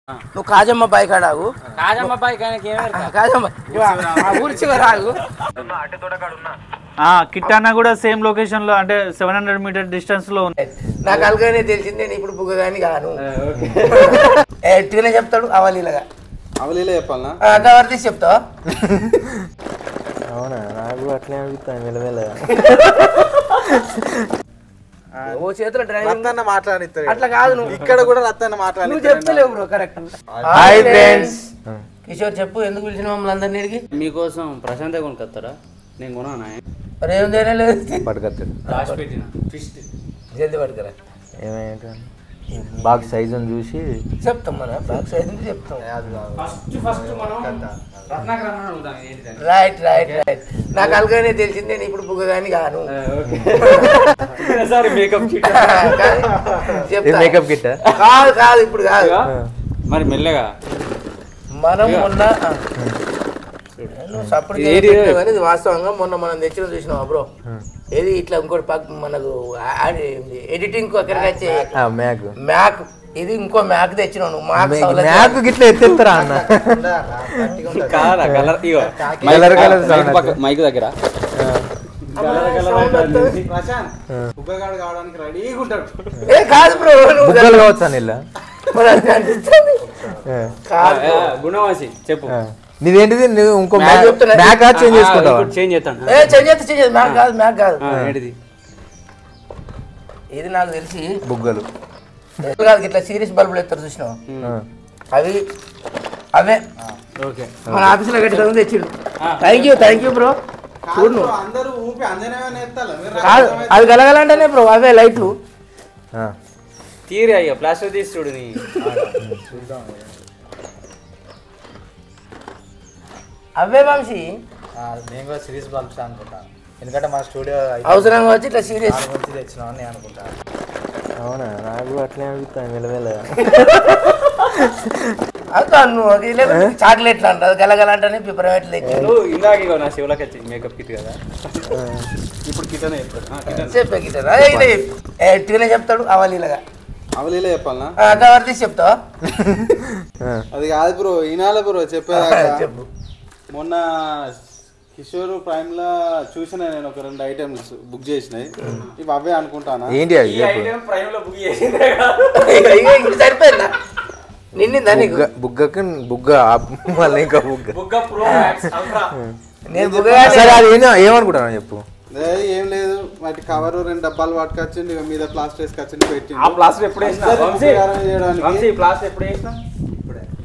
నువ్వు కాజమ్మ bye కాడాగు కాజమ్మ bye కాజమ్మ ఊరి చివరాగు కిట్టాన్న కూడా సేమ్ లొకేషన్ లో అంటే 700 మీటర్ డిస్టెన్స్ లో ఉంది. నాకు అలగానే తెలిసింది నేను ఇప్పుడు బుగ్గ కానీ కాను ఎట్టుగానే చెప్తాడు అవలీలగా చెప్పాలనా అంతవరకు చెప్తావా? అవునా నాకు అట్లే అనిపిస్తాను మెల్లమెల్లగా. ఓ చేతిలో రత్తన్న మాట్లాడిస్తాడు అట్లా కాదు నువ్వు ఇక్కడ కూడా రత్తన్న మాట్లాడి నువ్వు చెప్తలేవు bro correct. Hi friends. Kishore చెప్పు ఎందుకు పిలిచిన మమ్మల్ని అందరినీ అడిగి? మీకోసం ప్రశాంత్ కొనుక్కొస్తారా? నేను కొనా మరి ఏముందేనే లేదు పట్టుకొస్తాడు రాసి పెట్టిన ఫిస్ట్ జల్దీ పట్టుకురా. ఏమైనా బాక్స్ సైజుని చూసి చెప్తాం మన బాక్స్ అయితే చెప్తాం. ఫస్ట్ మనం రత్నాకర్ అన్న అడుగుదాం ఏంటిదని. రైట్ రైట్ రైట్ నాకు అలగానే తెలిసింది నేను ఇప్పుడు బుగ్గ కానీ కాను సారీ మేకప్ కిట్ చెప్తా. మేకప్ కిట్ కాదు కాదు ఇప్పుడు కాదు మరి మెల్లగా మనం మొన్న సపోర్ట్ కానీ ఇది వాస్తవంగా మొన్న మనం తెచ్చిన చూసినావా బ్రో? ఏది ఇట్లా ఇంకోటి పక్క మనకు ఎడిటింగ్ అక్కడికి వచ్చి మ్యాక్ ఇది ఇంకో మ్యాక్ తెచ్చినావు నువ్వు. మ్యాక్ గిట్లా ఎత్తేస్తారా అన్న? కాదా కలర్ ఇగో కలర్ కలర్ మైక్ దగ్గర బుగ్గగాడు కావడానికి రెడీగా ఉంటాడు. ఏ కాదు బ్రో బుగ్గలు కావచ్చు అని ఇలా కాదు గుణవాసి చెప్పు. నీదేంటిది? నువ్వు ఇంకో మ్యాక్ చెప్తున్నా. మ్యాక్ చేంజ్ చేసుకుంటావా? చేంజ్ చేస్తాను. ఏ చెయ్యదు మ్యాక్ కాదు మ్యాక్ కాదు. ఏంటిది ఇది నాకు తెలిసి బుగ్గలు కాదు ఇట్లా సీరియస్ బల్బులు ఎత్తారు చూసినావు అవి అవే ఓకే మన ఆఫీసులో కట్టి తెచ్చిడు. Thank you bro. చూడు అందరూ ఊపి అంజనేయని ఎత్తాలి కాదు అవి గలగలంటేనే బ్రో అవే లైట్లు తీరి అయ్యా ప్లాస్టర్ తీసి చూడు నీ అవే వంశీ నేను కూడా సిరీస్ బల్బ్స్ అనుకుంటా, ఎందుకంటే మా స్టూడియో అవసరంగా వచ్చి ఇట్లా సీరియస్ నుంచి తెచ్చినామని నేను అనుకుంటా. అవునా నాకు అట్లే అనిపిస్తాను మెల్లమెల్లగా. చాక్లెట్లు అంటారు గలగలంటే పిపరమెట్లు తెచ్చాను. నువ్వు ఇందాక ఇగో నా శివులకి వచ్చింది మేకప్ కిట్ కదా. ఇప్పుడు కిటనే చెప్తాడు. చెప్పే గిటారా ఎట్టుగానే చెప్తాడు అవలీలగా. అవలీలే చెప్పాలనా అంతవరకు చెప్తావా? అది కాదు బ్రో ఈనాల బ్రో చెప్పేదాకా. చెప్పు. మొన్న కిషోర్ ప్రైమ్ లా చూసిన నేను ఒక 2 ఐటమ్స్ బుక్ చేసినాయి. ఇవి అవే అనుకుంటానా? ఏంటి అది? ప్రైమ్ లో బుక్ చేసిందే సరిపోయిందా నిన్నిందా నీకు? బుగ్గకి బుగ్గ మళ్ళీ ఇంకా బుగ్గ బుగ్గ ప్రో మ్యాక్స్ అల్ట్రా. నేను సరే అది ఏమనుకుంటాను చెప్పు. ఏం లేదు వాటి కవర్ 2 డబ్బాలు పట్టుకొచ్చింది, ఇక మీద ప్లాస్టర్ వేసుకొచ్చింది పెట్టి. ఆ ప్లాస్టర్ ఎప్పుడు వేసినా చేయడానికి వంశీ ప్లాస్టర్ ఎప్పుడు వేసినా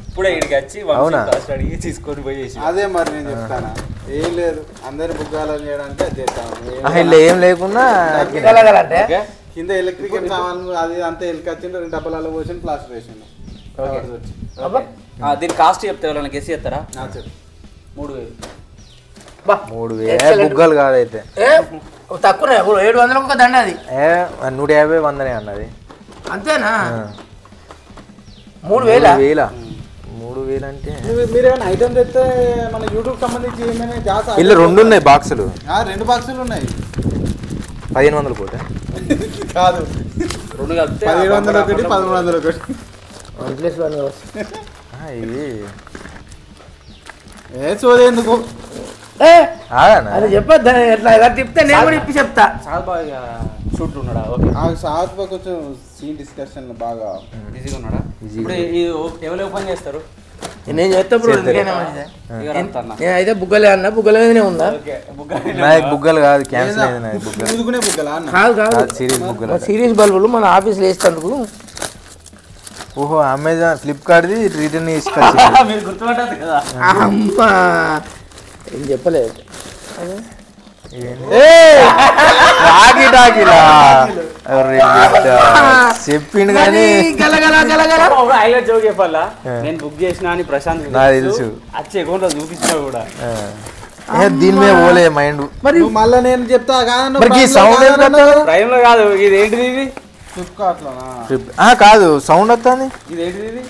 ఇప్పుడే ఇక్కడికి వచ్చి అవునా? ప్లాస్టర్ అడిగి తీసుకొని పోయి వేసి. అదే మరి నేను చెప్తానా, ఏం లేదు అందరి బుగ్గాలని చేయడానికి అది చేస్తాను. ఇలా ఏం లేకుండా గలగలంటే కింద ఎలక్ట్రికల్ సామాన్లు అది అంతా ఎలికొచ్చిండు, 2 డబ్బాలలో పోసి ప్లాస్టర్ వేసిండు. దీని కాస్ట్ చెప్తే ఎవరైనా గెస్ చేస్తారా? చెప్పు 3000. 3000 బుగ్గలు కాదైతే తక్కువ 700 ఒక దండ అది. 150 100 అన్నది అంతేనా? 3000 3000 అంటే మీరు ఏమైనా ఐటమ్ తెస్తే మన యూట్యూబ్ సంబంధించి ఏమైనా జాస్ ఇలా 2 ఉన్నాయి బాక్సులు. 2 బాక్సులు ఉన్నాయి. 1500 కోట కాదు 2 కలిపితే 1700 ఒకటి 1300 ఒకటి. ఇది చూడేందుకు అది చెప్పొద్దు. ఎట్లా ఎలా తిప్పితే నేను కూడా ఇప్పి చెప్తా. చాలా బాగా షూట్ ఉన్నాడా? ఓకే సాత్ కొంచెం సీన్ డిస్కషన్ బాగా బిజీగా ఉన్నాడా? ఇప్పుడు ఎవరు ఓపెన్ చేస్తారు? నేను చెప్తా బ్రో. నేనైతే బుగ్గలే అన్నా, బుగ్గల మీదనే ఉందా? నాకు బుగ్గలు కాదు, క్యాన్సిల్ అయింది నాకు బుగ్గలు. ఊదుకునే బుగ్గలా అన్న? కాదు కాదు సిరీస్ బుగ్గలు. సిరీస్ బల్బులు మన ఆఫీస్లో వేసేందుకు. ఓహో అమెజాన్ ఫ్లిప్కార్ట్ది రిటర్న్ తీసుకొచ్చి మీరు గుర్తుపట్టదు కదా. అమ్మా ఏం చెప్పలేదు. చెప్పిండు కానీ హైలైట్ జోక్ చెప్పాలా, నేను బుక్ చేసినా అని ప్రశాంత్ నాకు తెలుసు. వచ్చే అకౌంట్ లో చూపించినా కూడా దీని మీద పోలే మైండ్. మరి మళ్ళీ నేను చెప్తా ప్రైమ్ లో కాదు. ఇది ఏంటిది? ఇది ఫ్లిప్కార్ట్ లో కాదు సౌండ్ వస్తుంది. ఇది ఏంటిది?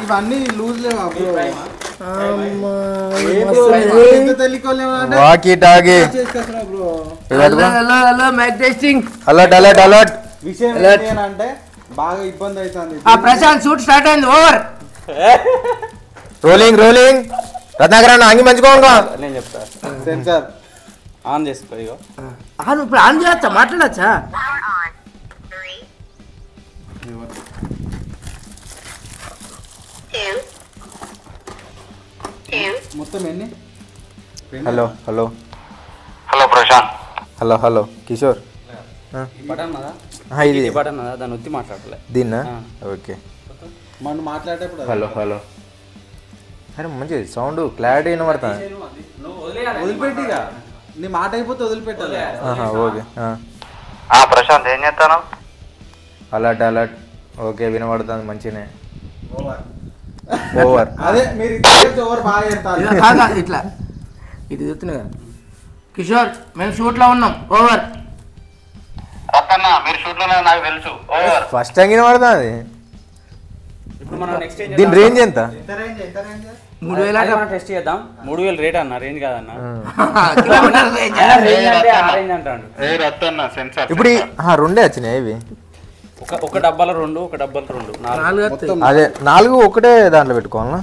ఇవన్నీ లూజ్ లేవా? Walkie talkie alert alert alert. విషయం ఏంటంటే బాగా ఇబ్బంది అవుతుంది. ప్రశాంత్ షూట్ స్టార్ట్ అయింది. ఓవర్ రోలింగ్ రోలింగ్ రత్నాకరణ అంగి మంచుకోంగా నేను చెప్తా సెన్సార్ ఆన్ చేసుకో ఇగో ఇప్పుడు ఆన్ చేయొచ్చా మాట్లాడచ్చా మొత్తం ఎన్ని hello hello hello Prashant. Hello hello Kishore button కదా ఇది బటన్ కదా దాన్ని ఒత్తి మాట్లాడలే దీన్నా ఓకే మనం మాట్లాడేటప్పుడు హలో హలో అరే మంచిది సౌండ్ క్లారిటీ వినబడుతుంది వదిలిపెట్టిగా నీ మాట అయిపోతే వదిలిపెట్టాలి ఓకే ప్రశాంత్ ఏం చేస్తాను? అలర్ట్ అలర్ట్ ఓకే వినబడుతుంది మంచినే ఓవర్ అదే మీరు ఓవర్ బాగా చేస్తారు కాదా ఇట్లా ఇది చెప్తున్నా కదా కిషోర్ మేము షూట్లో ఉన్నాం ఓవర్. రత్తన్న మీరు షూట్ లో నాకు తెలుసు. ఓవర్. ఫస్ట్ టైం వినబడుతుంది ఇప్పుడు మనం నెక్స్ట్ ఏం దీని రేంజ్ ఎంత 3000 టెస్ట్ చేద్దాం 3000 రేట్ అన్న రేంజ్ కాదన్న కిలోమీటర్ రేంజ్. రేంజ్ అంటే ఆ రేంజ్ అంటాడు ఏ రత్తన్న సెన్సార్. ఇప్పుడు రెండే వచ్చినాయి ఇవి ఒక డబ్బాలో 2 ఒక డబ్బాలో 2 4 వస్తాయి. అదే 4 ఒకటే దాంట్లో పెట్టుకోవాలా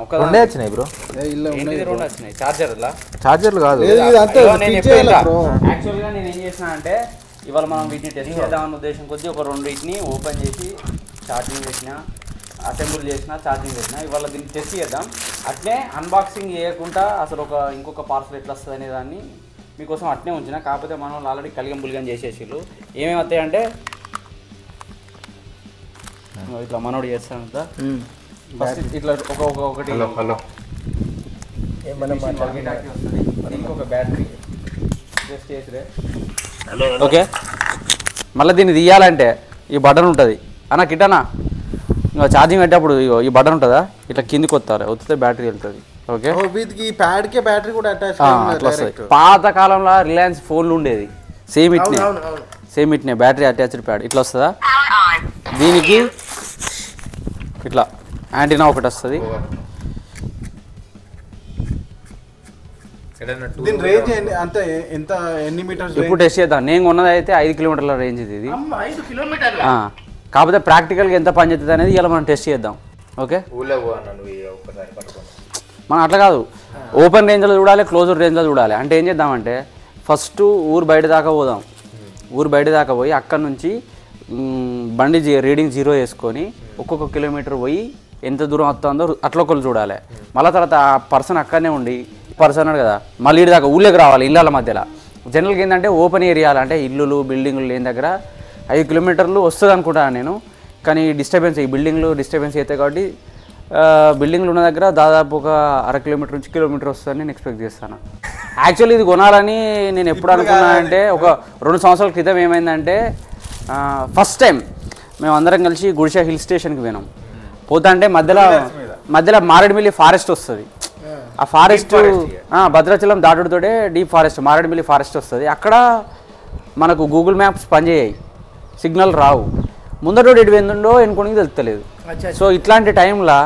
ఒక రెండే వచ్చినాయి బ్రో ఏంటిది 2 వచ్చినాయి చార్జర్లా చార్జర్లు కాదు యాక్చువల్గా నేను ఏం చేసిన అంటే ఇవాళ మనం వీటిని టెస్ట్ చేద్దామన్న ఉద్దేశం కొద్దీ ఒక 2 వీటిని ఓపెన్ చేసి ఛార్జింగ్ పెట్టిన అసెంబుల్ చేసిన ఛార్జింగ్ పెట్టిన ఇవాళ దీన్ని టెస్ట్ చేద్దాం. అట్లే అన్బాక్సింగ్ చేయకుండా అసలు ఇంకొక పార్సల్ ఎట్లా వస్తుంది అనే దాన్ని మీకోసం అట్నే ఉంచిన. కాకపోతే మనం ఆల్రెడీ కలిగం బులిగం చేసేసిళ్ళు ఏమేమి వస్తాయంటే ఇట్లా మనోడు చేస్తాను ఫస్ట్ ఇట్లా ఒకటి హలో హలో దీనికి ఒక బ్యాటరీ జస్ట్ చేసిరే ఓకే. మళ్ళీ దీన్ని తీయాలంటే ఈ బటన్ ఉంటుంది అన్న కిట్టనా ఇంకా ఛార్జింగ్ పెట్టేప్పుడు ఇగో ఈ బటన్ ఉంటుందా ఇట్లా కిందికి వస్తారు వస్తే బ్యాటరీ వెళ్తుంది. ఓకే వీటికి ప్యాడ్ కే బ్యాటరీ కూడా అటాచ్ అట్లా వస్తుంది. పాత కాలంలో రిలయన్స్ ఫోన్లు ఉండేది సేమ్ ఇట్నే బ్యాటరీ అటాచ్డ్ ప్యాడ్ ఇట్లా వస్తుందా. దీనికి ఇట్లా యాంటీనా ఒకటి వస్తుంది. దీని రేంజ్ అంత ఎంత ఎన్ని మీటర్స్ ఇప్పుడు టెస్ట్ చేద్దాం. నేను కొన్నది అయితే 5 కిలోమీటర్ల రేంజ్ ఇది 5 కిలోమీటర్లు. కాకపోతే ప్రాక్టికల్గా ఎంత పనిచేస్తుంది అనేది ఇలా మనం టెస్ట్ చేద్దాం. ఓకే మనం అట్లా కాదు ఓపెన్ రేంజ్లో చూడాలి క్లోజ్డ్ రేంజ్లో చూడాలి. అంటే ఏం చేద్దామంటే ఫస్ట్ ఊరు బయట దాకా పోదాం. ఊరు బయట దాకా పోయి అక్కడ నుంచి బండి రీడింగ్ 0 వేసుకొని ఒక్కొక్క కిలోమీటర్ పోయి ఎంత దూరం వస్తుందో అట్లా ఒకళ్ళు చూడాలి. మళ్ళీ తర్వాత ఆ పర్సన్ అక్కడనే ఉండి పర్సన్ అన్నాడు కదా మళ్ళీ ఇటు దాకా ఊళ్ళోకి రావాలి ఇళ్ళ మధ్యలో. జనరల్గా ఏంటంటే ఓపెన్ ఏరియాలు అంటే ఇల్లులు బిల్డింగులు లేని దగ్గర 5 కిలోమీటర్లు వస్తుంది అనుకుంటాను నేను. కానీ డిస్టర్బెన్స్ ఈ బిల్డింగ్లు డిస్టర్బెన్స్ అవుతాయి కాబట్టి బిల్డింగ్లు ఉన్న దగ్గర దాదాపు ఒక 1/2 కిలోమీటర్ నుంచి కిలోమీటర్ వస్తుందని నేను ఎక్స్పెక్ట్ చేస్తాను. యాక్చువల్లీ ఇది కొనాలని నేను ఎప్పుడు అనుకున్నా అంటే ఒక 2 సంవత్సరాల క్రితం ఏమైందంటే ఫస్ట్ టైం మేము అందరం కలిసి గుడిషా హిల్ స్టేషన్కి పోయినాం. పోతా అంటే మధ్యలో మారేడుమిల్లి ఫారెస్ట్ వస్తుంది. ఆ ఫారెస్ట్ భద్రాచలం దాటుడుతోటే డీప్ ఫారెస్ట్ మారేడుమిల్లి ఫారెస్ట్ వస్తుంది. అక్కడ మనకు గూగుల్ మ్యాప్స్ పనిచేయాయి సిగ్నల్ రావు. ముందటోడు ఎటు వెందుండో ఎన్నుకోనికి తెలుస్తలేదు. సో ఇట్లాంటి టైంలో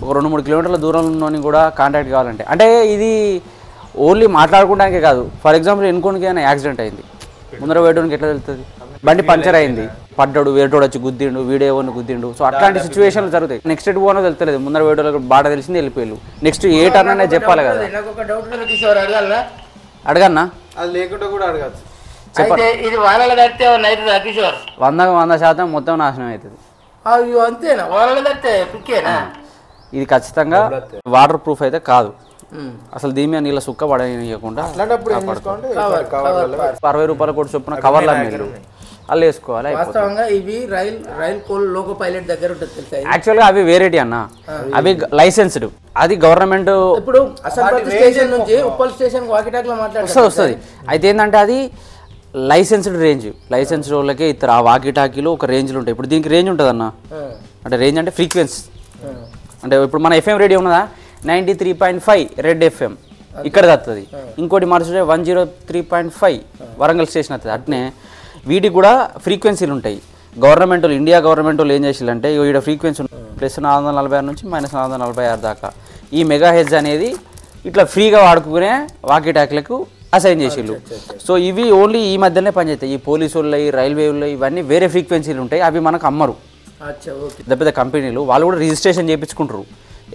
ఒక 2-3 కిలోమీటర్ల దూరంలోని కూడా కాంటాక్ట్ కావాలంటే అంటే ఇది ఓన్లీ మాట్లాడుకోవడానికే కాదు. ఫర్ ఎగ్జాంపుల్ ఎన్నుకోనికి ఏమైనా యాక్సిడెంట్ అయింది ముందర వేయడానికి ఎట్లా తెలుస్తుంది. బండి పంచర్ అయింది పడ్డాడు వేరేటోడు వచ్చి గుద్దిండు వీడియోని గుద్దిండు. సో అట్లాంటి సిచ్యువేషన్లు జరుగుతాయి. నెక్స్ట్ ఎటు పోనో తెలుస్తలేదు ముందర వేరేటోళ్ళకి బాట తెలిసింది వెళ్ళిపోయారు. నెక్స్ట్ ఏ టర్న్ అనేది చెప్పాలి కదా. అడగన్నా అది లేకుండా కూడా అడగచ్చు. అయితే ఇది వానల తడితే అవుతుంది కిషోర్ 100% మొత్తం నాశనం అవుతుంది. అయ్యో అంతేనా వానల తడితే పిక్కేనా. ఇది ఖచ్చితంగా వాటర్ ప్రూఫ్ అయితే కాదు. అసలు దీని మీద నీళ్ళ సుక్క పడనియకుండా 60 రూపాయల కోటి చొప్పున కవర్లు మీరు అల్లు వేసుకోవాలి. వాస్తవంగా ఇవి రైల్ కోల్ లోకో పైలట్ దగ్గర ఉంటుంది తెలుసా. యాక్చువల్గా అవి వేరేటి అన్న అవి లైసెన్స్డ్ అది గవర్నమెంట్. ఇప్పుడు అసంపర్తి స్టేషన్ నుంచి ఉప్పల్ స్టేషన్ వాకిటాక్లో వస్తుంది. అయితే ఏంటంటే అది లైసెన్స్డ్ రేంజ్ లైసెన్స్డ్ వాళ్ళకే ఇస్తారు. ఆ వాకిటాకీలో ఒక రేంజ్లు ఉంటాయి. ఇప్పుడు దీనికి రేంజ్ ఉంటుంది అన్న అంటే రేంజ్ అంటే ఫ్రీక్వెన్సీ అంటే ఇప్పుడు మన FM రేడియో ఉన్నదా 93.5 రెడ్ FM ఇక్కడ వస్తుంది. ఇంకోటి మరుసటి 103.5 వరంగల్ స్టేషన్ వస్తుంది. అట్నే వీటికి కూడా ఫ్రీక్వెన్సీలు ఉంటాయి. గవర్నమెంట్ ఇండియా గవర్నమెంట్ వాళ్ళు ఏం చేసిందంటే ఇక్కడ ఫ్రీక్వెన్సీ +446 నుంచి -446 దాకా ఈ మెగా హెడ్జ్ అనేది ఇట్లా ఫ్రీగా వాడుకునే వాకీ టాక్లకు అసైన్ చేసిళ్ళు. సో ఇవి ఓన్లీ ఈ మధ్యనే పనిచేస్తాయి. ఈ పోలీసు వాళ్ళు రైల్వే వాళ్ళు ఇవన్నీ వేరే ఫ్రీక్వెన్సీలు ఉంటాయి అవి మనకు అమ్మరు. అచ్చా ఓకే. పెద్ద పెద్ద కంపెనీలు వాళ్ళు కూడా రిజిస్ట్రేషన్ చేయించుకుంటారు.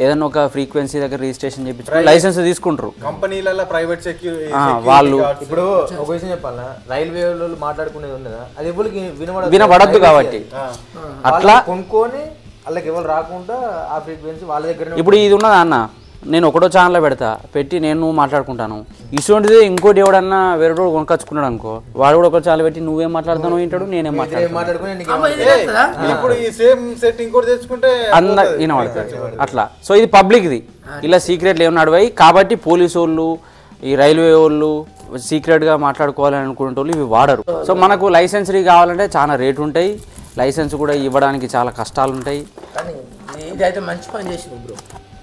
ఏదైనా ఒక ఫ్రీక్వెన్సీ దగ్గర రిజిస్ట్రేషన్ చేయించుకుంటారు, లైసెన్స్ తీసుకుంటారు కంపెనీలలో ప్రైవేట్ సెక్యూరిటీ వాళ్ళు. ఇప్పుడు ఒక విషయం చెప్పాలా, రైల్వే వాళ్ళు మాట్లాడుకునేది ఉన్నదా అది ఎవరికి వినబడద్దు కాబట్టి అట్లా కొనుక్కొని వాళ్ళకి ఎవరు రాకుండా ఆ ఫ్రీక్వెన్సీ వాళ్ళ దగ్గర. ఇప్పుడు ఇది ఉన్నదా అన్న, నేను ఒకటో ఛానల్లో పెడతా, పెట్టి నేను మాట్లాడుకుంటాను. ఇటువంటిది ఇంకోటి ఎవడన్నా వేరే వాడు కొనుకొచ్చుకున్నాడు అనుకో, వాడు కూడా ఒక ఛానల్ పెట్టి నువ్వేం మాట్లాడుతాను వింటాడు, నేనేం మాట్లాడుకుని ఇప్పుడు ఈ సేమ్ సెట్ ఇంకోటి తెచ్చుకుంటే అందరు వినబడతాడు అట్లా. సో ఇది పబ్లిక్ది, ఇలా సీక్రెట్లు ఏమి నడివాయి కాబట్టి పోలీసు వాళ్ళు ఈ రైల్వే వాళ్ళు సీక్రెట్గా మాట్లాడుకోవాలని అనుకునే వాళ్ళు ఇవి వాడరు. సో మనకు లైసెన్సరీ కావాలంటే చాలా రేటు ఉంటాయి, లైసెన్స్ కూడా ఇవ్వడానికి చాలా కష్టాలు ఉంటాయి. కానీ ఇదైతే మంచి పని చేసింది బ్రో,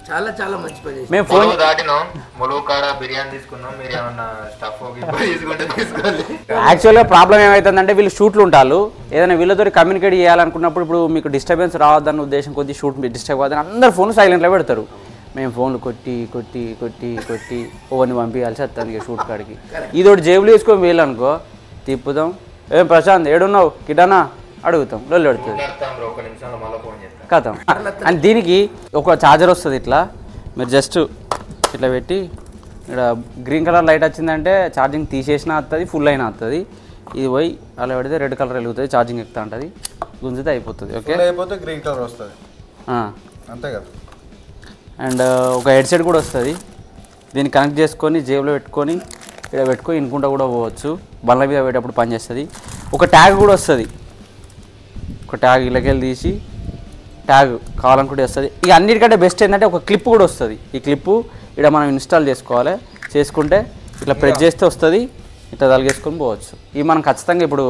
చాలా చాలా మంచి పని చేసింది. మేము ఫోన్ దాటినాం ములుగు కాడ బిర్యానీ తీసుకున్నాం, మీరు ఏమన్నా స్టఫ్ తీసుకుంటే తీసుకోవాలి. యాక్చువల్గా ప్రాబ్లం ఏమవుతుందంటే వీళ్ళు షూట్లు ఉంటారు, ఏదైనా వీళ్ళతో కమ్యూనికేట్ చేయాలనుకున్నప్పుడు ఇప్పుడు మీకు డిస్టర్బెన్స్ రావద్దన్న ఉద్దేశం కొద్ది షూట్ డిస్టర్బ్ అవ్వద్దని అందరు ఫోన్ సైలెంట్లో పెడతారు. మేము ఫోన్లు కొట్టి కొట్టి కొట్టి కొట్టి ఓవన్నీ పంపించాల్సి వస్తుంది ఇక షూట్ కాడికి. ఇదోటి జేబులు వేసుకొని వీళ్ళనుకో తిప్పుదాం, ఏం ప్రశాంత్ ఏడున్నావు కిటానా అడుగుతాం, లొల్లి పెడుతుంది కథం. అండ్ దీనికి ఒక ఛార్జర్ వస్తుంది ఇట్లా, మీరు జస్ట్ ఇట్లా పెట్టి ఇక్కడ గ్రీన్ కలర్ లైట్ వచ్చిందంటే ఛార్జింగ్ తీసేసినా వస్తుంది, ఫుల్ అయినా వస్తుంది. ఇది పోయి అలా పెడితే రెడ్ కలర్ వెలుగుతుంది, ఛార్జింగ్ ఎక్కుతా ఉంటుంది, గుంజితే అయిపోతుంది. ఓకే అయిపోతే గ్రీన్ కలర్ వస్తుంది అంతే కదా. అండ్ ఒక హెడ్సెట్ కూడా వస్తుంది, దీన్ని కనెక్ట్ చేసుకొని జేబులో పెట్టుకొని ఇక్కడ పెట్టుకొని ఇనుకుంటా కూడా పోవచ్చు, బండ్ల మీద పోయేటప్పుడు పనిచేస్తుంది. ఒక ట్యాగ్ కూడా వస్తుంది, ఒక ట్యాగ్ ఇళ్ళకెళ్ళి తీసి ట్యాగ్ కావాలనుకుంటే వస్తుంది. ఇక అన్నిటికంటే బెస్ట్ ఏంటంటే ఒక క్లిప్ కూడా వస్తుంది. ఈ క్లిప్పు ఇక్కడ మనం ఇన్స్టాల్ చేసుకోవాలి, చేసుకుంటే ఇట్లా ప్రెస్ చేస్తే వస్తుంది, ఇట్లా తలిగేసుకొని పోవచ్చు. ఇవి మనం ఖచ్చితంగా ఇప్పుడు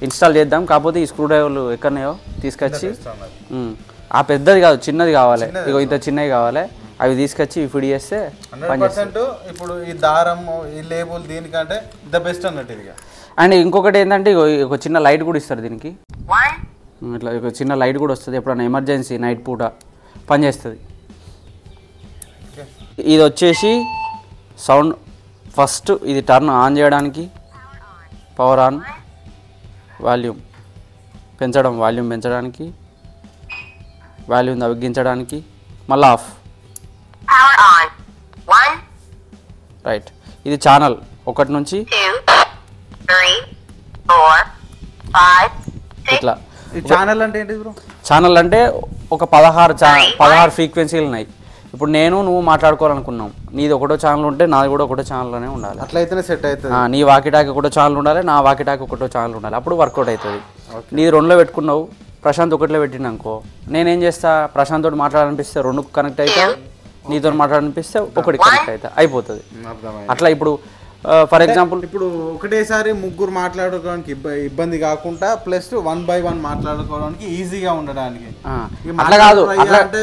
ఇన్స్టాల్ చేద్దాం. కాకపోతే ఈ స్క్రూ డ్రైవర్లు ఎక్కడన్నాయో తీసుకొచ్చి, ఆ పెద్దది కాదు చిన్నది కావాలి, ఇగో ఇంత చిన్నవి కావాలి, అవి తీసుకొచ్చి ఫిడ్ చేస్తే 100%. ఇప్పుడు ఈ దారం ఈ లేబుల్ దీనికంటే ద బెస్ట్ అన్నట్టు ఇది. అండ్ ఇంకొకటి ఏంటంటే ఒక చిన్న లైట్ కూడా ఇస్తారు దీనికి, ఇట్లా ఒక చిన్న లైట్ కూడా వస్తుంది, ఎప్పుడైనా ఎమర్జెన్సీ నైట్ పూట పనిచేస్తుంది. ఇది వచ్చేసి సౌండ్ ఫస్ట్ ఇది టర్న్ ఆన్ చేయడానికి, పవర్ ఆన్, వాల్యూమ్ పెంచడం, వాల్యూమ్ పెంచడానికి, వాల్యూమ్ తగ్గించడానికి, మళ్ళీ ఆఫ్. రైట్, ఇది ఛానల్ 1 నుంచి ఇట్లా. ఛానల్ అంటే ఏంటి బ్రో? ఛానల్ అంటే ఒక 16 ఫ్రీక్వెన్సీలు ఉన్నాయి. ఇప్పుడు నేను నువ్వు మాట్లాడుకోవాలనుకున్నాం, నీది ఒకటో ఛానల్ ఉంటే నాది కూడా ఒకటో ఛానల్లోనే ఉండాలి, అట్లయితేనే సెట్ అవుతుంది. నీ వాకిటాకి ఒకటో ఛానల్ ఉండాలి, నా వాకిటాకి ఒకటో ఛానల్ ఉండాలి, అప్పుడు వర్కౌట్ అవుతుంది. నీది 2లో పెట్టుకున్నావు, ప్రశాంత్ 1లో పెట్టిన అనుకో, నేనేం చేస్తా, ప్రశాంత్ తోటి మాట్లాడాలనిపిస్తే 2కు కనెక్ట్ అవుతావు, నీతో మాట్లాడాలనిపిస్తే 1కి కనెక్ట్ అవుతా, అయిపోతుంది. అట్లా ఇప్పుడు ఫర్ ఎగ్జాంపుల్ ఇప్పుడు ఒకటేసారి ముగ్గురు మాట్లాడుకోవడానికి ఇబ్బంది కాకుండా ప్లస్ 1 by 1 మాట్లాడుకోవడానికి ఈజీగా ఉండడానికి. అట్లా కాదు, అంటే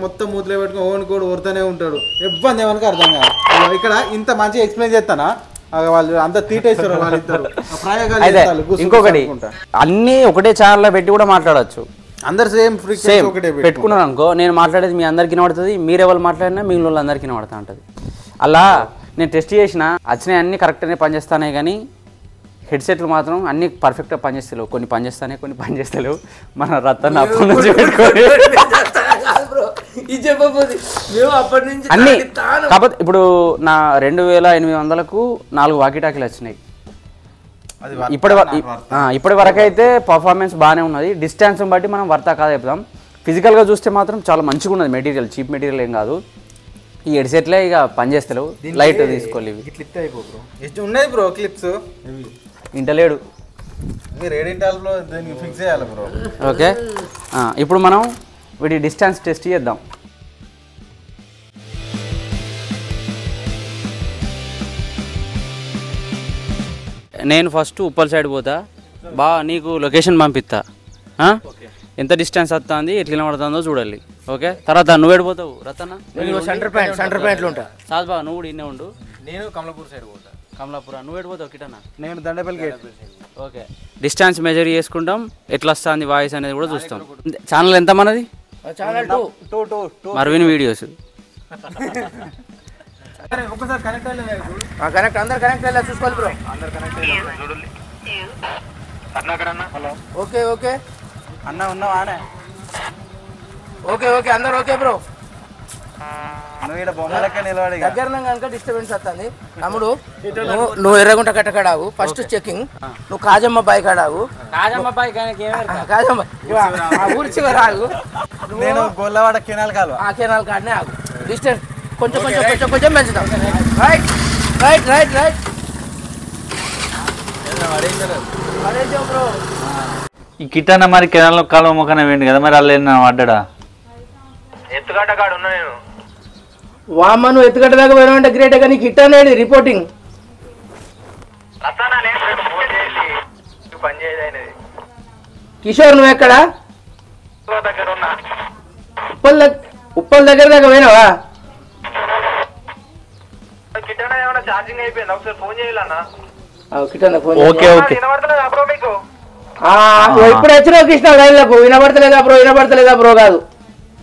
మొత్తం మూతలే పెట్టుకుని ఓన్ కూడా ఊరుతూనే ఉంటాడు, ఇబ్బంది ఏమనుకో అర్థం కాదు. ఇక్కడ ఇంత మంచిగా ఎక్స్ప్లెయిన్ చేస్తానా, వాళ్ళు అంత తీటేస్తారు వాళ్ళిద్దరు. ఇంకొకటి అన్ని ఒకటే ఛానల్లో పెట్టి కూడా మాట్లాడచ్చు, అందరు సేమ్ ఫ్రీక్వెన్సీ ఒకటే పెట్టుకున్నాను అనుకో, నేను మాట్లాడేది మీ అందరికి వినబడుతుంది, మీరు ఎవరు మాట్లాడినా మిగిలిన వాళ్ళు అందరికీ వినబడుతూ ఉంటుంది. అలా నేను టెస్ట్ చేసిన వచ్చినాయి అన్నీ కరెక్ట్గానే పనిచేస్తానే, కానీ హెడ్సెట్లు మాత్రం అన్నీ పర్ఫెక్ట్గా పనిచేస్తలేవు, కొన్ని పనిచేస్తానే కొన్ని పనిచేస్తలేవు. మన రత్తాన్ని అప్పటి నుంచి పెట్టుకొని అన్నీ. కాకపోతే ఇప్పుడు నా 2800కు 4 వాకీటాకీలు వచ్చినాయి. ఇప్పటి వరకు అయితే పర్ఫార్మెన్స్ బాగానే ఉన్నది, డిస్టెన్స్ బట్టి మనం వర్తా కాదు చెప్తాం. ఫిజికల్గా చూస్తే మాత్రం చాలా మంచిగా ఉన్నది మెటీరియల్, చీప్ మెటీరియల్ ఏం కాదు. ఈ హెడ్సెట్లే ఇక పనిచేస్తలేవు, లైట్ తీసుకోవాలి. ఉన్నాయి బ్రో క్లిప్స్, ఇంటలేడు మీరు ఏడింటాల్లో దీనికి ఫిక్స్ చేయాలి బ్రో. ఓకే, ఇప్పుడు మనం వీటి డిస్టెన్స్ టెస్ట్ చేద్దాం. నేను ఫస్ట్ ఉప్పల్ సైడ్ పోతా, నీకు లొకేషన్ పంపిస్తా, ఎంత డిస్టెన్స్ వస్తుంది ఎట్లా పడుతుందో చూడాలి. ఓకే, తర్వాత నువ్వు ఏడిపోతావు రతన్న? సెంటర్ పాయింట్లో ఉంటా. సాద్ బా నువ్వు కూడా ఇన్నే ఉండు. నేను కమలాపూర్ సైడ్ పోతా. కమలాపుర, నువ్వు ఏడిపోతావు కిటన్నా? నేను Dandepalli gate. Okay, distance measure చేసుకుంటాం, ఎట్లా వస్తుంది వాయిస్ అనేది కూడా చూస్తాం. ఛానల్ ఎంత మనది? Channel 2 Marvin videos. ఒకసారి కనెక్ట్ కనెక్ట్, అందరు కనెక్ట్ అయ్యేలా చూసుకోవాలి బ్రో. అందరు కనెక్ట్ హలో ఓకే ఓకే అన్న ఉన్నావా? ఓకే ఓకే అందరు ఓకే బ్రో. నువ్వు ఇక్కడ బొమ్మలకే నిలబడి దగ్గర కనుక డిస్టర్బెన్స్ వస్తుంది. తమ్ముడు నువ్వు ఎర్రగుంట కట్టకాడావు ఫస్ట్ చెకింగ్. నువ్వు కాజమ్మ బాయ్ కాడావు. కాజమ్మ ఊరి చివరి ఆగు. నేను గొల్లవాడ కెనాల్ కాలువ. ఆ కెనాల్ కాడనే ఆగు. డిస్టెన్స్ కొంచెం కొంచెం కొంచెం కొంచెం పెంచుతాం. Right right right right bro. ఈ కిట్టన్న మరి కెనాల్లో కాలువ మొక్కన వేయండి కదా, మరి అల్ల పడ్డా ఎత్తుగడ్డ కాడు ఉన్నా నేను. వామ్మ నువ్వు ఎత్తుగడ్డ దాకా పోయినావంటే గ్రేట్. కానీ హిట్ అనేది రిపోర్టింగ్ పని చేయదు. కిషోర్ నువ్వు ఎక్కడ? దగ్గర ఉన్నా. ఉప్పల్ దగ్గర దాకా పోయినావా? కిట్టన ఏమన్నా ఛార్జింగ్ అయిపోయింది, ఒకసారి ఫోన్ చేయాలన్నా. కిటన్న ఫోన్. ఓకే ఓకే వినబడతలేదా బ్రో మీకు? ఇప్పుడు వచ్చినావు కృష్ణ లైన్లకు. వినబడతలేదా బ్రో? వినబడతలేదా బ్రో కాదు.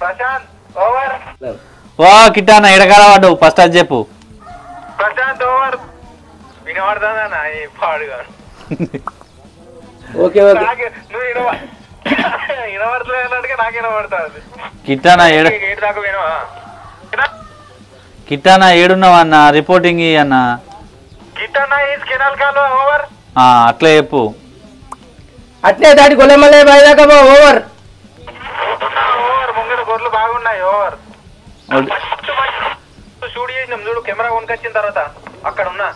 ప్రశాంత్ ఓవర్. వా కిట్టన్న ఎడకాల పడ్డావు ఫస్ట్ అది చెప్పు. ప్రశాంత్ ఓవర్. వినబడతానా ఈ పాడుగా? ఓకే ఓకే నువ్వు వినబడతలేదంటే నాకు వినబడుతుంది. కిట్టన్న ఏడు దాకా వినవా? కిట్టన్న ఏడున్నావా అన్న? రిపోర్టింగ్ అన్న. కిట్టన్న ఈ కెనాల్ కాలు ఓవర్. అట్లా చెప్పు. అట్నే దాటి గొల్లెమల్లే బాయ్ దాకా బా. Over over. ముంగడ గొర్రెలు బాగున్నాయి. ఓవర్. షూట్ చేసినాం చూడు, కెమెరా కొనుకొచ్చిన తర్వాత అక్కడ ఉన్నా.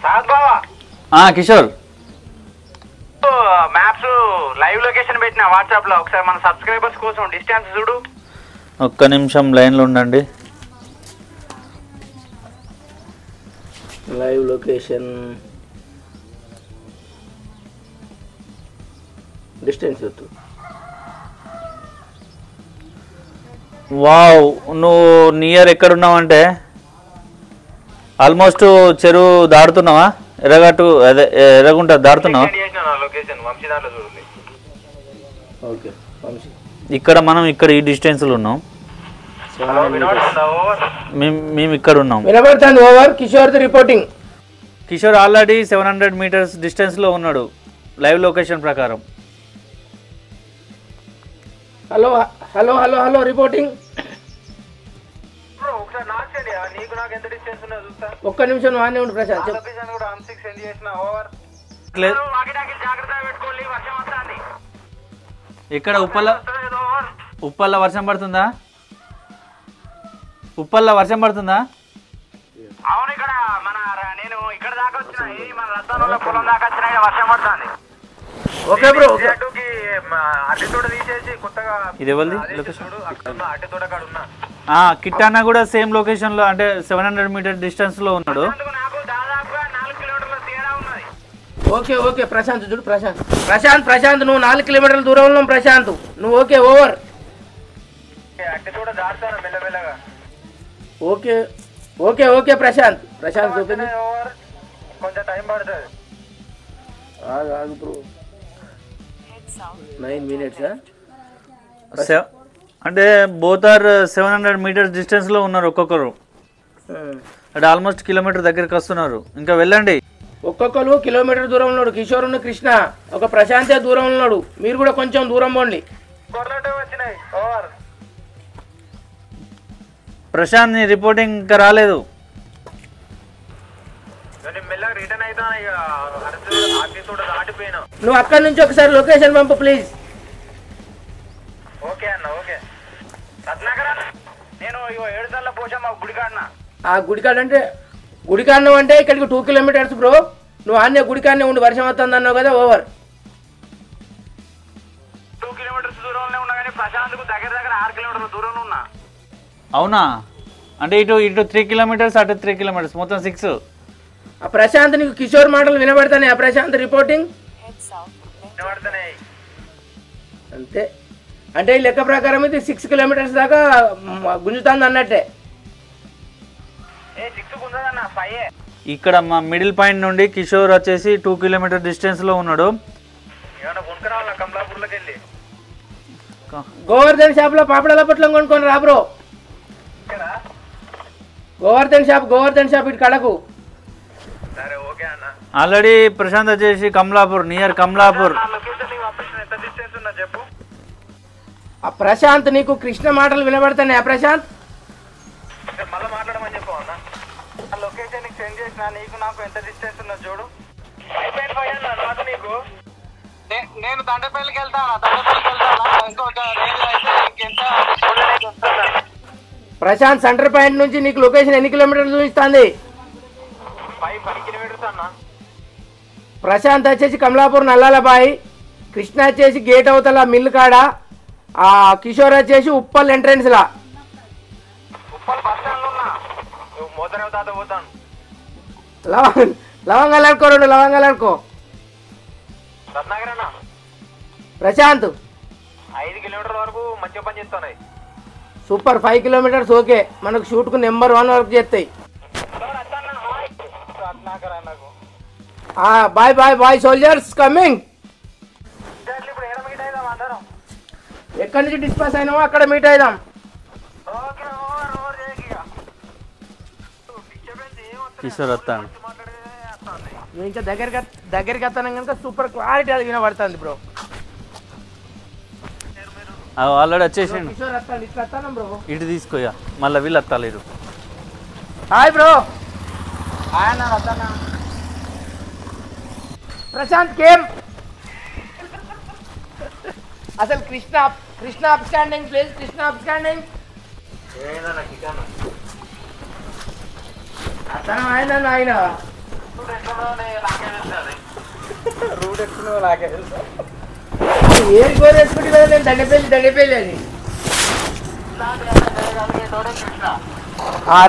సాద్ బావా కిషోర్ మ్యాప్స్ లైవ్ లొకేషన్ పెట్టిన వాట్సాప్ లో, ఒకసారి మన సబ్స్క్రైబర్స్ కోసం డిస్టెన్స్ చూడు. ఒక్క నిమిషం లైన్లో ఉండండి. లైవ్ లొకేషన్ డిస్టెన్స్ వద్దు. వావ్, నువ్వు నియర్ ఎక్కడున్నావంటే ఆల్మోస్ట్ చెరువు దాడుతున్నావా? ఎర్రగట్టు అదే ఎర్రగుంట దాడుతున్నావా? లొకేషన్ వంశీదారులో చూడండి. ఓకే ఇక్కడ మనం ఇక్కడ ఈ డిస్టెన్స్లో ఉన్నాం. మేము ఇక్కడ ఉన్నాం. వినబడుతుంది. Over. Kishore reporting. Kishore already 700 meters డిస్టెన్స్లో ఉన్నాడు లైవ్ లొకేషన్ ప్రకారం. Hello hello hello hello reporting. ఒకసారి నాకు సెండ్ చేయ. నీకు నాకు ఎంత డిస్టెన్స్ ఉన్నదో చూస్తా. ఒక్క నిమిషం వాడినే ఉండు ప్రశాంత్. లొకేషన్ కూడా ఆన్సిక్ సెండ్ చేసిన. ఓవర్. జాగ్రత్త పెట్టుకోండి, వర్షం వస్తుంది. ఇక్కడ ఉప్పల్ల వర్షం పడుతుందా? ఉప్పల్ల వర్షం పడుతుందా? అవును, ఇక్కడ మన నేను ఇక్కడ దాకా వచ్చిన మన రత్నాల పొలం దాకా వచ్చిన వర్షం పడుతుంది. Okay bro. అట్టి తోట తీసేసి కొత్తగా ఇది ఎవరిది లొకేషన్? అట్టి తోట కాడ ఉన్నా. కిట్టన్న కూడా సేమ్ లొకేషన్ లో, అంటే 700 మీటర్ డిస్టెన్స్ లో ఉన్నాడు. నాకు దాదాపుగా 4 కిలోమీటర్ల తేడా ఉన్నది. ఓకే ఓకే ప్రశాంత్ చూడు. ప్రశాంత్ నువ్వు 4 కిలోమీటర్ల దూరంలో ప్రశాంత్ నువ్వు. Okay over. అట్టి తోట దాటుతాను మెల్లమెల్లగా. Okay okay okay Prashant okay. Over. కొంచెం టైం పడుతుంది. ఆగు బ్రో. 9 minutes. అంటే బోత్ ఆర్ 700 మీటర్స్ డిస్టెన్స్ లో ఉన్నారు ఒక్కొక్కరు. అంటే ఆల్మోస్ట్ కిలోమీటర్ దగ్గరికి వస్తున్నారు. ఇంకా వెళ్ళండి. ఒక్కొక్కరు కిలోమీటర్ దూరం ఉన్నాడు. కిషోర్ ఉన్న కృష్ణ ఒక ప్రశాంతే దూరం ఉన్నాడు. మీరు కూడా కొంచెం దూరం పోండి. వచ్చినాయి. ఓవర్. ప్రశాంత్ నీ రిపోర్టింగ్ ఇంకా రాలేదు. మెల్లగా రిటర్న్ అవుతా. దాటిపోయినా. నువ్వు అక్కడి నుంచి ఒకసారి లొకేషన్ పంపు ప్లీజ్. ఓకే అన్న. ఓకే రత్నాకర్, నేను 7 సార్లు పోసామా గుడికాడన. ఆ గుడికాడనం అంటే ఇక్కడికి 2 kilometers బ్రో. నువ్వు ఆన్నే గుడికాడనే ఉండి వర్షం వస్తుంది అన్నావు కదా. ఓవర్. 2 కిలోమీటర్స్ దూరంలో ఉన్నా కానీ ప్రశాంత్కు దగ్గర 6 కిలోమీటర్ల దూరంలో ఉన్నా. అవునా? అంటే ఇటు 3 kilometers, అటు 3 kilometers, మొత్తం 6. ఆ ప్రశాంత్ నీకు కిషోర్ మాటలు వినబడతానే? ఆ ప్రశాంత్ రిపోర్టింగ్ వినబడుతున్నాయి అంతే. అంటే ఈ లెక్క ప్రకారం ఇది 6 kilometers దాకా గుంజుతుంది అన్నట్టే. ఇక్కడ మా మిడిల్ పాయింట్ నుండి కిషోర్ వచ్చేసి 2 kilometer డిస్టెన్స్ లో ఉన్నాడు. గోవర్ధన్ షాప్ లో పాపడాల పొట్లం కొనుక్కొని రా బ్రో. గోవర్ధన్ షాప్ ఇటు కడకు. ఆల్రెడీ ప్రశాంత్ వచ్చేసి కమలాపూర్, నియర్ కమలాపూర్. ఆ ప్రశాంత్ నీకు కృష్ణ మాటలు వినబడుతున్నాయా ప్రశాంత్? మళ్ళీ మాట్లాడమని చెప్పు అన్న. ఆ లొకేషన్ నీకు సెండ్ చేసిన నీకు నాకు ఎంత డిస్టెన్స్ ఉన్నది చూడు. 5.5 అన్న నాకు నీకు. నేను దండపల్లికి వెళ్తాను. ఇంకొక రేంజ్ అయితే ఇంకెంత వస్తాను. ప్రశాంత్ సెంటర్ పాయింట్ నుంచి నీకు లొకేషన్ ఎన్ని కిలోమీటర్లు చూపిస్తుంది? 5 కిలోమీటర్స్ అన్న. ప్రశాంత్ వచ్చేసి కమలాపూర్ నల్లాలబాయి, కృష్ణ వచ్చేసి గేట్ అవతల మిల్లు కాడ, ఆ కిషోర్ వచ్చేసి ఉప్పల్ ఎంట్రెన్స్ లా. ఉప్పల్ బస్ స్టాండ్ ఉన్నా నువ్వు మోదరేవు తాత పోతాను. లవంగాలు అనుకో, 2 లవంగాలు అనుకో. రత్నాగర్ అన్న ప్రశాంత్ 5 కిలోమీటర్ల వరకు మంచిగా పని చేస్తున్నాయి. సూపర్. 5 కిలోమీటర్స్ ఓకే, మనకు షూట్కు నెంబర్ 1 వరకు చేస్తాయి. రత్నాగర్ అన్నకు bye bye bye soldiers coming. ఇప్పుడు ఏడ మీట్ అయిదాం అందరం. ఎక్కడి నుంచి డిస్పాస్ అయినామో అక్కడ మీట్ అయిదాం. ఓకే ఓవర్ చేయకిగా. కిషోర్ వస్తాను. నువ్వు ఇంకా దగ్గరికి వస్తాను కనుక సూపర్ క్లారిటీ అది వినబడుతుంది బ్రో. ఆల్రెడీ వచ్చేసిండు. కిషోర్ వస్తాను, ఇట్లా వస్తాను బ్రో. ఇటు తీసుకోయా, మళ్ళీ వీళ్ళు వస్తలేరు. Hi bro. ప్రశాంత్ కేమ్ అసలు Krishna up standing please. Krishna up standing. అతను ఆయన రూట్ ఎక్కువ నాకే తెలుసు. ఏం కోరేసుకుంటే కదా నేను దండపల్లి అని.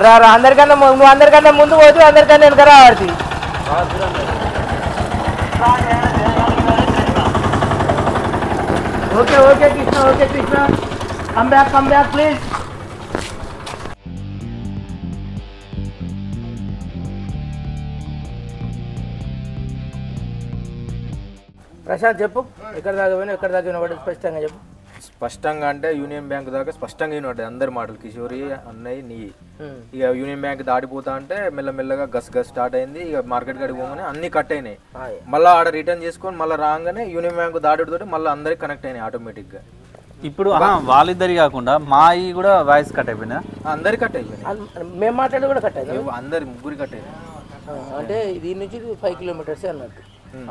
రా అందరికన్నా నువ్వు అందరికన్నా ముందు పోతూ అందరికన్నా వెనక రావాడి. Okay okay Krishna come back please. Prashant చెప్పు, ఎక్కడ దాకా వినబడి స్పష్టంగా చెప్పు. స్పష్టంగా అంటే యూనియన్ బ్యాంక్ దాకా స్పష్టంగా వినబడ్డాయి అందరి మాటలు. కిషోరి అన్నయ్య నీ ఇక యూనియన్ బ్యాంక్ దాటిపోతా అంటే మెల్లమెల్లగా గస్ స్టార్ట్ అయింది. ఇక మార్కెట్ కాడికి పోగానే అన్ని కట్ అయినాయి. మళ్ళీ ఆడ రిటర్న్ చేసుకొని మళ్ళీ రాగానే యూనియన్ బ్యాంక్ దాటితోటి మళ్ళీ అందరికి కనెక్ట్ అయినాయి ఆటోమేటిక్గా. ఇప్పుడు వాళ్ళిద్దరి కాకుండా మాయి కూడా వాయిస్ కట్ అయిపోయినా, అందరి కట్ అయిపోయినాయి. మేము మాట్లాడి కూడా కట్ అయింది. అందరి ముగ్గురు కట్ అయినాయి. అంటే దీని నుంచి 5 కిలోమీటర్స్ అన్నట్టు.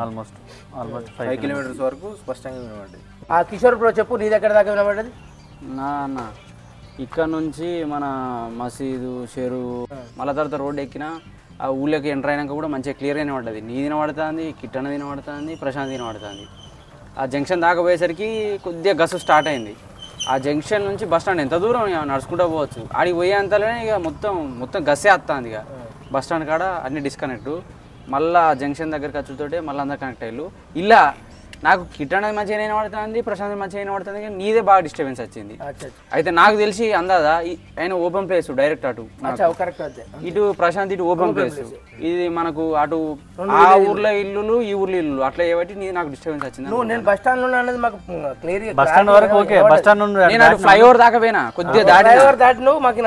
ఆల్మోస్ట్ 5 కిలోమీటర్స్ వరకు స్పష్టంగా వినబడ్డాయి. ఆ కిషోర్ బ్రో చెప్పు, నీ దగ్గర దాకా వినబడ్డది? నా ఇక్కడ నుంచి మన మసీదు చెరువు మళ్ళీ తర్వాత రోడ్డు ఎక్కిన ఆ ఊళ్ళోకి ఎంటర్ అయినాక కూడా మంచిగా క్లియర్గా వినబడుతుంది. నీ వినబడుతుంది, కిట్టన వినబడుతుంది, ప్రశాంత్ వినబడుతుంది. ఆ జంక్షన్ దాకా పోయేసరికి కొద్దిగా గసు స్టార్ట్ అయింది. ఆ జంక్షన్ నుంచి బస్ స్టాండ్ ఎంత దూరం నడుచుకుంటూ పోవచ్చు. ఆడికి పోయేంతలోనే ఇక మొత్తం గస్సే వస్తుంది. ఇక బస్ స్టాండ్ కాడ అన్ని డిస్కనెక్ట్. మళ్ళీ జంక్షన్ దగ్గరికి వచ్చుతోటే మళ్ళీ అందరు కనెక్ట్ అయ్యారు. ఇలా నాకు కిట్టన మంచిగా వినబడుతుంది, ప్రశాంత్ మంచిగా వినబడుతుంది, కానీ నీదే బాగా డిస్టర్బెన్స్ వచ్చింది. అయితే నాకు తెలిసి అందాదా ఆయన ఓపెన్ ప్లేస్ డైరెక్ట్ అటు ఇటు ప్రశాంత్ ఇటు ఓపెన్ ప్లేస్. ఇది మనకు అటు ఆ ఊర్లో ఇల్లులు ఈ ఊర్లో ఇల్లు అట్లా ఏబట్టి నీ నాకు డిస్టర్బెన్స్ వచ్చింది. నేను బస్ స్టాండ్ లో అనేది మాకు క్లియర్ బస్ స్టాండ్ వరకు ఓకే. బస్ స్టాండ్ నేను అటు ఫ్లైఓవర్ దాకా పోయినా కొద్దిగా దాటి నువ్వు మాకు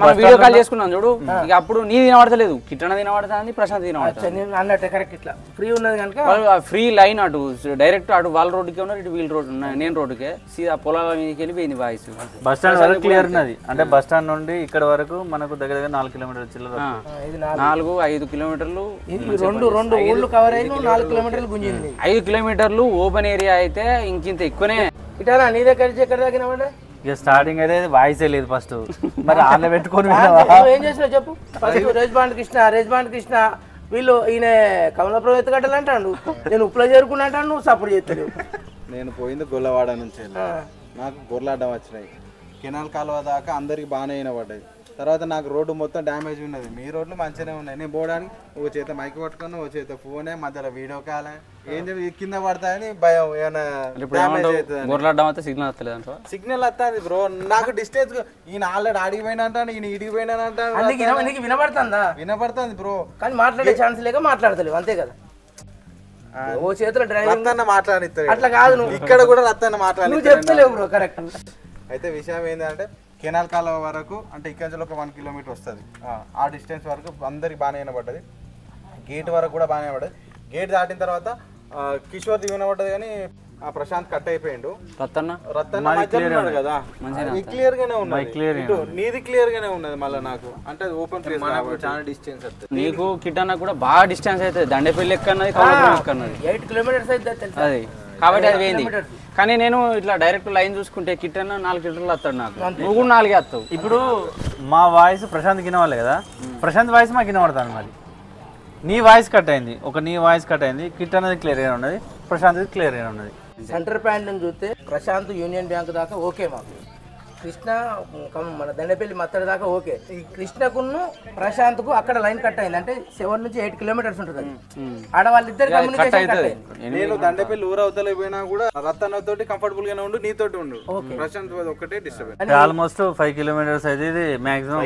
మనం వీడియో కాల్ చేసుకున్నాం చూడు. ఇక అప్పుడు నీ వినబడతలేదు, కిట్టన వినబడుతుంది, ప్రశాంత్ వినబడుతుంది. అన్నట్టు కరెక్ట్. ఇట్లా ఫ్రీ ఉన్నది కనుక ఫ్రీ లైన్ అటు డైరెక్ట్ అటు వాళ్ళ రోడ్డుకే ఉన్నారు, ఇటు వీళ్ళ రోడ్డు నేను రోడ్డుకే సీదా పొలాల మీదకి వెళ్ళిపోయింది వాయిస్. బస్ స్టాండ్ వరకు క్లియర్ ఉన్నది. అంటే బస్ స్టాండ్ నుండి ఇక్కడ వరకు మనకు దగ్గర 4 కిలోమీటర్లు చిల్లర, 4-5 కిలోమీటర్లు. 2 ఊళ్ళు కవర్ అయ్యి 4 కిలోమీటర్లు గుంజింది. 5 కిలోమీటర్లు ఓపెన్ ఏరియా అయితే ఇంకింత ఎక్కువనే. ఇటా నీ దగ్గర ఎక్కడ తగ్గినామంటే ఇక స్టార్టింగ్ అయితే వాయిసే లేదు ఫస్ట్. మరి ఆన్లో పెట్టుకొని ఏం చేసినావు చెప్పు. ఫస్ట్ రేజ్బాండ్ కృష్ణ వీళ్ళు ఈయన కమలాపురం ఎత్తుగడ్డలు అంటాడు, నేను ఉప్పులో చేరుకున్నా అంటాను, నువ్వు సపోర్ట్ చేస్తాడు. నేను పోయింది గొల్లవాడ నుంచి, నాకు గొర్రెలాడడం వచ్చినాయి. కెనాల్ కాలువ దాకా అందరికి బాగానే వినబడ్డాయి. తర్వాత నాకు రోడ్డు మొత్తం డ్యామేజ్ ఉన్నది. మీ రోడ్లు మంచిగానే ఉన్నాయి. నేను పోవడానికి ఓ చేత మైక్ పట్టుకుని ఓ చేత ఫోనే, మధ్యలో వీడియో కాల్, ఏం చెప్పి కింద పడతాయని భయం. ఏమైనా సిగ్నల్ వస్తుంది బ్రో. నాకు డిస్టెన్స్ ఈయన ఆల్రెడీ ఆడిపోయినా అంటాను, ఈయన ఇడికి పోయినా అంటాను. వినబడుతుందా? వినబడుతుంది బ్రో, కానీ మాట్లాడే ఛాన్స్ లేక మాట్లాడతలేవు అంతే కదా. ఓ చేతిలో డ్రైవింగ్ మాట్లాడిస్తాడు. అట్లా కాదు, నువ్వు ఇక్కడ కూడా రత్తాన్ని మాట్లాడి చెప్తలేవు బ్రో. కరెక్ట్. అయితే విషయం ఏంటంటే కెనాల్ కాలువ వరకు అంటే ఇక్కడ నుంచి ఒక 1 కిలోమీటర్ వస్తుంది. ఆ డిస్టెన్స్ వరకు అందరికి బాగానే వినబడ్డది. గేట్ వరకు కూడా బాగానే వినబడ్డది. గేట్ దాటిన తర్వాత కిషోర్ది వినబడ్డది, కానీ ఆ ప్రశాంత్ కట్ అయిపోయిండు. రత్తన్న మధ్యలో ఉన్నాడు కదా, క్లియర్ గానే ఉన్నది. నీది క్లియర్ గానే ఉన్నది. మళ్ళీ నాకు అంటే ఓపెన్ ప్లేస్ చాలా డిస్టెన్స్ వస్తుంది. నీకు కిట్టన్న కూడా బాగా డిస్టెన్స్ అవుతుంది. దండేపల్లి ఎక్కన్నది, కౌలపురం ఎక్కన్నది. 8 కిలోమీటర్స్ అయితే అది కాబట్టి అది పోయింది. కానీ నేను ఇట్లా డైరెక్ట్ లైన్ చూసుకుంటే కిట్టన్న 4 కిలోమీటర్లు వస్తాడు, నాకు నువ్వు కూడా 4 వస్తావు. ఇప్పుడు మా వాయిస్ ప్రశాంత్ వినవాలి కదా, ప్రశాంత్ వాయిస్ మాకు వినబడతాను. మరి నీ వాయిస్ కట్ అయింది, నీ వాయిస్ కట్ అయింది. కిట్ అనేది క్లియర్గా ఉన్నది, ప్రశాంత్ క్లియర్గా ఉన్నది. సెంటర్ పాయింట్ నుంచి చూస్తే ప్రశాంత్ యూనియన్ బ్యాంక్ దాకా ఓకే, మాకు కృష్ణ మన దండపల్లి మత్తడి దాకా ఓకే. ఈ కృష్ణకును ప్రశాంత్కు అక్కడ లైన్ కట్ అయింది. అంటే 7 నుంచి 8 కిలోమీటర్స్ ఉంటుంది. ఆడ వాళ్ళిద్దరు కమ్యూనికేషన్ కట్ అయింది. నేను దండపల్లి ఊరవతలకి పోయినా కూడా రతన్న తోటి కంఫర్టబుల్ గానే ఉండు, నీతోటి ఉండు. ప్రశాంత్ ఒకటే డిస్టర్బెన్స్. ఆల్మోస్ట్ 5 కిలోమీటర్స్ అయితే ఇది మాక్సిమం.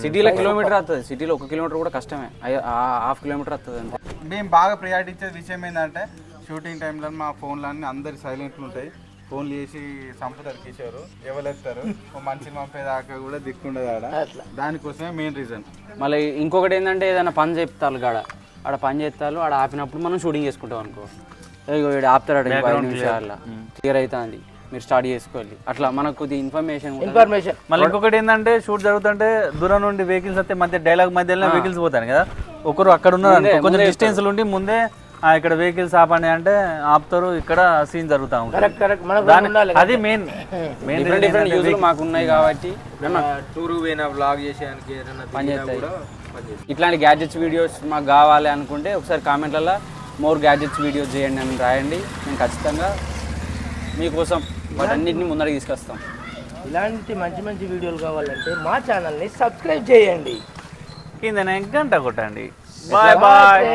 సిటీలో కిలోమీటర్ వస్తుంది, సిటీలో 1 కిలోమీటర్ కూడా కష్టమే, 1/2 కిలోమీటర్ వస్తుంది అంతే. మేము బాగా ప్రియారిటీ ఇచ్చే విషయం ఏంటంటే షూటింగ్ టైంలో మా ఫోన్లన్నీ అందరి సైలెంట్లు ఉంటాయి. ఫోన్లు చేసి సంపుతారు కిషోరు, ఎవరెత్తారు, మనిషి పంపేదాకా కూడా దిక్కుండదు ఆడ. దానికోసమే మెయిన్ రీజన్. మళ్ళీ ఇంకొకటి ఏంటంటే ఏదైనా పని చెప్తారు ఆడ పని చేస్తారు, ఆడ ఆపినప్పుడు మనం షూటింగ్ చేసుకుంటాం అనుకో, వీడు ఆపుతాడు 5 నిమిషాల్లో క్లియర్ అవుతుంది, మీరు స్టార్ట్ చేసుకోవాలి. అట్లా మనకు కొద్ది ఇన్ఫర్మేషన్. మళ్ళీ ఇంకొకటి ఏంటంటే షూట్ జరుగుతుంటే దూరం నుండి వెహికల్స్ వస్తే మధ్య డైలాగ్ మధ్యలో వెహికల్స్ పోతాను కదా, ఒకరు అక్కడ ఉన్నారు కొంచెం డిస్టెన్స్ ఉండి ముందే ఇక్కడ వెహికల్స్ ఆపండి అంటే ఆపుతారు, ఇక్కడ సీన్ జరుగుతా ఉంటుంది. అది మెయిన్ డిఫరెంట్ యూజులు మాకు ఉన్నాయి కాబట్టి టూర్ పోయినా వ్లాగ్ చేసేదానికి పని చేస్తాయి. ఇట్లాంటి గ్యాడ్జెట్స్ వీడియోస్ మాకు కావాలి అనుకుంటే ఒకసారి కామెంట్లలో మోర్ గ్యాడ్జెట్స్ వీడియోస్ చేయండి అని రాయండి. మేము ఖచ్చితంగా మీకోసం వాటన్నిటిని ముందరికి తీసుకొస్తాం. ఇలాంటి మంచి మంచి వీడియోలు కావాలంటే మా ఛానల్ని సబ్స్క్రైబ్ చేయండి, కింద గంట కొట్టండి. Bye bye.